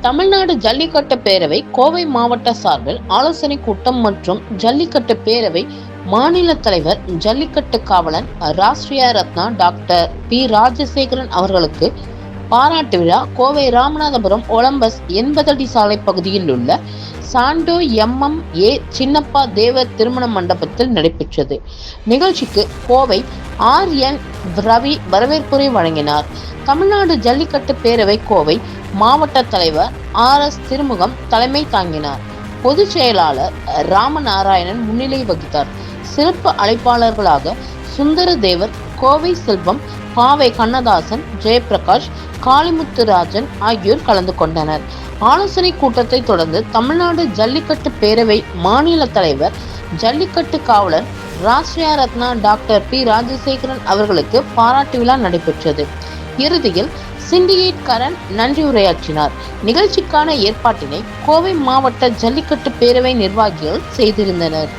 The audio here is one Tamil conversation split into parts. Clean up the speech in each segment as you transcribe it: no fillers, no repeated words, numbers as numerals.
தமிழ்நாடு ஜல்லிக்கட்டு பேரவை கோவை மாவட்ட சார்பில் ஆலோசனை கூட்டம் மற்றும் ஜல்லிக்கட்டு பேரவை மாநில தலைவர் ஜல்லிக்கட்டு காவலன் ராஷ்டிரிய ரத்னா டாக்டர் பி ராஜசேகரன் அவர்களுக்கு பாராட்டு விழா கோவை ராமநாதபுரம் ஒலம்பஸ் 80 அடி சாலை பகுதியில் உள்ள சாண்டோ MMA சின்னப்பா தேவர் திருமண மண்டபத்தில் நடைபெற்றது. நிகழ்ச்சிக்கு கோவை RN ரவி வரவேற்புரை வழங்கினார். தமிழ்நாடு ஜல்லிக்கட்டு பேரவை கோவை மாவட்ட தலைவர் RS திருமுகம் தலைமை தாங்கினார். பொதுச் செயலாளர் ராமநாராயணன் முன்னிலை வகித்தார். சிறப்பு அழைப்பாளர்களாக சுந்தரதேவர், கோவை செல்வம், பாவை கண்ணதாசன், ஜெயபிரகாஷ், காளிமுத்துராஜன் ஆகியோர் கலந்து கொண்டனர். ஆலோசனை கூட்டத்தை தொடர்ந்து தமிழ்நாடு ஜல்லிக்கட்டு பேரவை மாநில தலைவர் ஜல்லிக்கட்டு காவலர் ராஷ்டிரிய ரத்னா டாக்டர் பி ராஜசேகரன் அவர்களுக்கு பாராட்டு விழா நடைபெற்றது. இறுதியில் சிண்டிகேட் கரண் நன்றி உரையாற்றினார். நிகழ்ச்சிக்கான ஏற்பாட்டினை கோவை மாவட்ட ஜல்லிக்கட்டு பேரவை நிர்வாகிகள் செய்திருந்தனர்.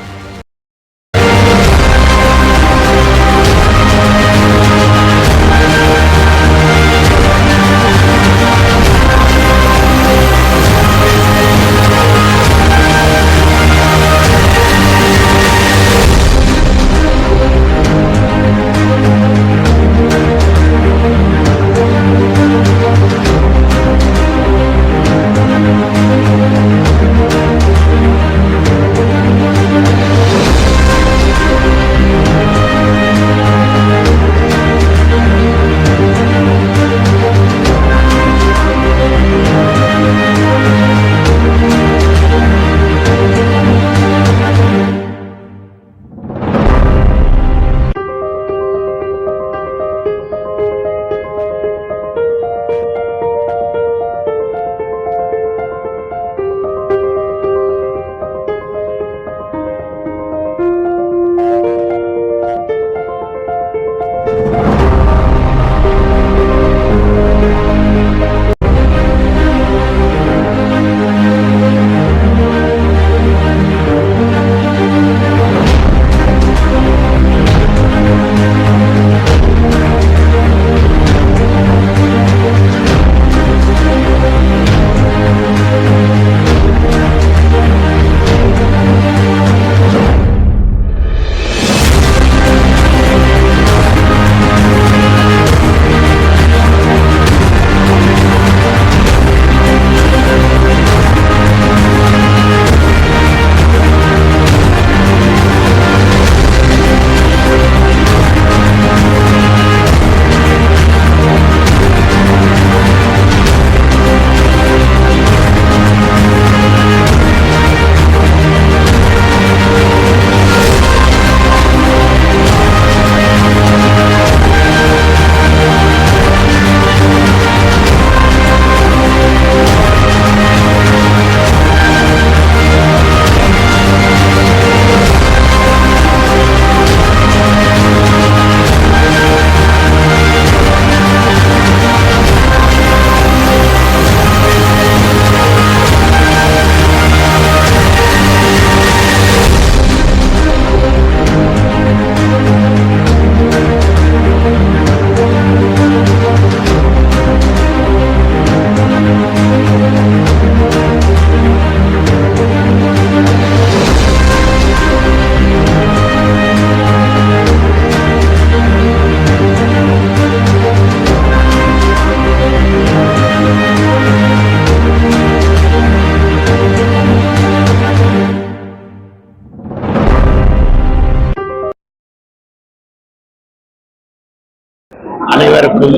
அனைவருக்கும்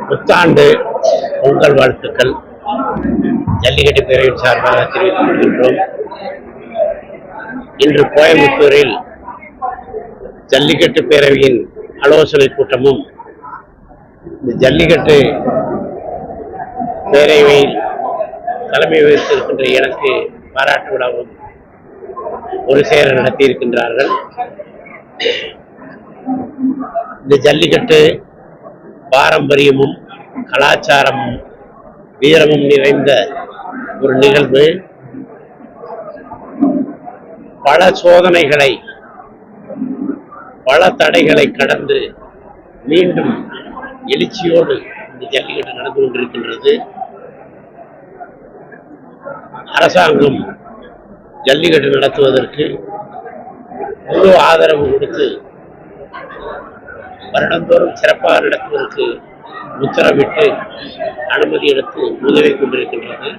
புத்தாண்டு பொங்கல் வாழ்த்துக்கள் ஜல்லிக்கட்டு பேரவையின் சார்பாக தெரிவித்துக் கொள்கின்றோம். இன்று கோயம்புத்தூரில் ஜல்லிக்கட்டு பேரவையின் ஆலோசனை கூட்டமும் இந்த ஜல்லிக்கட்டு பேரவையில் தலைமை வகித்திருக்கின்ற எனக்கு பாராட்டு விழாவும் ஒரு சேர நடத்தியிருக்கின்றார்கள். இந்த ஜல்லிக்கட்டு பாரம்பரியமும் கலாச்சாரமும் வீரமும் நிறைந்த ஒரு நிகழ்வு. பல சோதனைகளை பல தடைகளை கடந்து மீண்டும் எழுச்சியோடு இந்த ஜல்லிக்கட்டு நடந்து கொண்டிருக்கின்றது. அரசாங்கம் ஜல்லிக்கட்டு நடத்துவதற்கு முழு ஆதரவு கொடுத்து வருடந்தோறும் சிறப்பாக நடத்துவதற்கு உத்தரவிட்டு அனுமதி எடுத்து உதவி கொண்டிருக்கின்றது.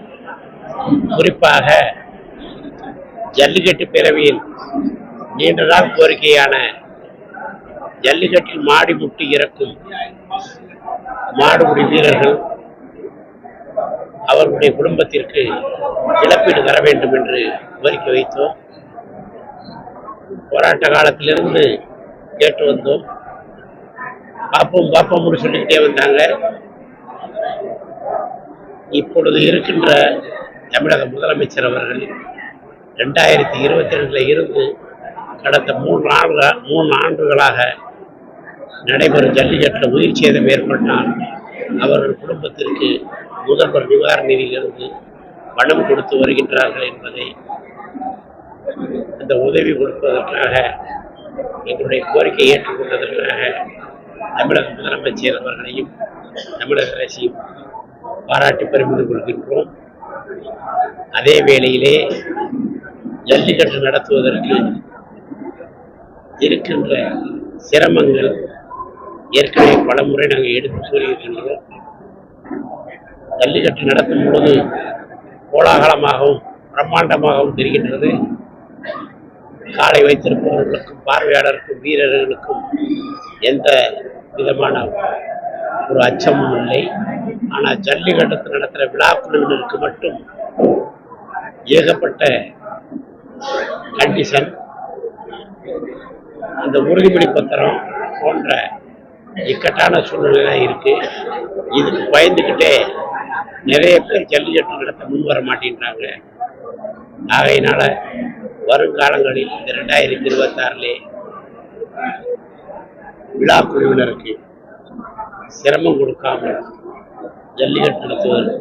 குறிப்பாக ஜல்லிக்கட்டு பேரவையின் நீண்ட நாள் கோரிக்கையான ஜல்லிக்கட்டில் மாடி முட்டி இறக்கும் மாடுபிடி வீரர்கள் அவர்களுடைய குடும்பத்திற்கு இழப்பீடு தர வேண்டும் என்று கோரிக்கை வைத்தோம். போராட்ட காலத்திலிருந்து கேட்டு வந்தோம். பார்ப்போம்னு சொல்லிக்கிட்டே வந்தாங்க. இப்பொழுது இருக்கின்ற தமிழக முதலமைச்சர் அவர்கள் 2022 இருந்து கடந்த 3 ஆண்டுகளாக நடைபெறும் ஜல்லிக்கட்டில் உயிர் சேதம் ஏற்பட்டால் அவர்கள் குடும்பத்திற்கு முதல்வர் நிவாரண நிதியிலிருந்து பணம் கொடுத்து வருகின்றார்கள் என்பதை அந்த உதவி கொடுப்பதற்காக எங்களுடைய கோரிக்கையை ஏற்றுக்கொண்டதற்காக தமிழக முதலமைச்சர் அவர்களையும் தமிழக அரசையும் பாராட்டி பெருமிதம் கொள்கின்றோம். அதே வேளையிலே ஜல்லிக்கட்டு நடத்துவதற்கு இருக்கின்ற சிரமங்கள் ஏற்கனவே பல முறை நாங்கள் எடுத்து கூறியிருக்கின்றோம். ஜல்லிக்கட்டு நடத்தும் பொழுது கோலாகலமாகவும் பிரம்மாண்டமாகவும் தெரிகின்றது. காலை வைத்திருப்பவர்களுக்கும் பார்வையாளருக்கும் வீரர்களுக்கும் எந்த விதமான ஒரு அச்சமும் இல்லை. ஆனால் ஜல்லிக்கட்டு நடத்துகிற விழா குழுவினருக்கு மட்டும் ஏகப்பட்ட கண்டிஷன், அந்த உறுதிமொழி பத்திரம் போன்ற இக்கட்டான சூழ்நிலை இருக்கு. இதுக்கு பயந்துக்கிட்டே நிறைய பேர் ஜல்லிக்கட்டு நடத்த முன் வர மாட்டேன்றாங்க. ஆகையினால வருங்காலங்களில் இந்த 2026 விழா குழுவினருக்கு சிரமம் கொடுக்காமல் ஜல்லிக்கட்டு நடத்துவது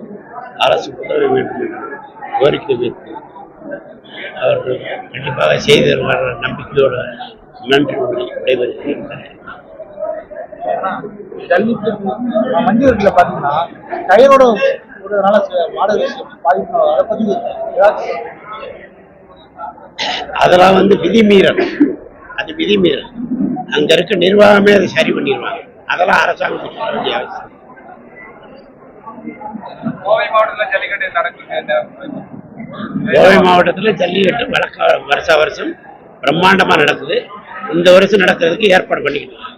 அரசு உதவ வேண்டும் என்று கோரிக்கை வைத்து அவர்கள் கண்டிப்பாக செய்து நம்பிக்கையோடு நன்றி விடைபெறுகின்றனர். ஜல்லிக்கட்டு மஞ்சூரில் பார்த்தீங்கன்னா டயரோட மாடு பாதிப்பு, அதை பற்றி அதெல்லாம் விதிமீறல். அது விதிமீறல். அங்க இருக்க நிர்வாகமே அதை சரி பண்ணிடுவாங்க. அதெல்லாம் அரசாங்கம் சொல்ல வேண்டிய அவசியம். கோவை மாவட்டத்தில் ஜல்லிக்கட்டு நடக்குது. கோவை மாவட்டத்தில் ஜல்லிக்கட்டு வருஷம் பிரம்மாண்டமா நடக்குது. இந்த வருஷம் நடக்கிறதுக்கு ஏற்பாடு பண்ணிக்கிட்டு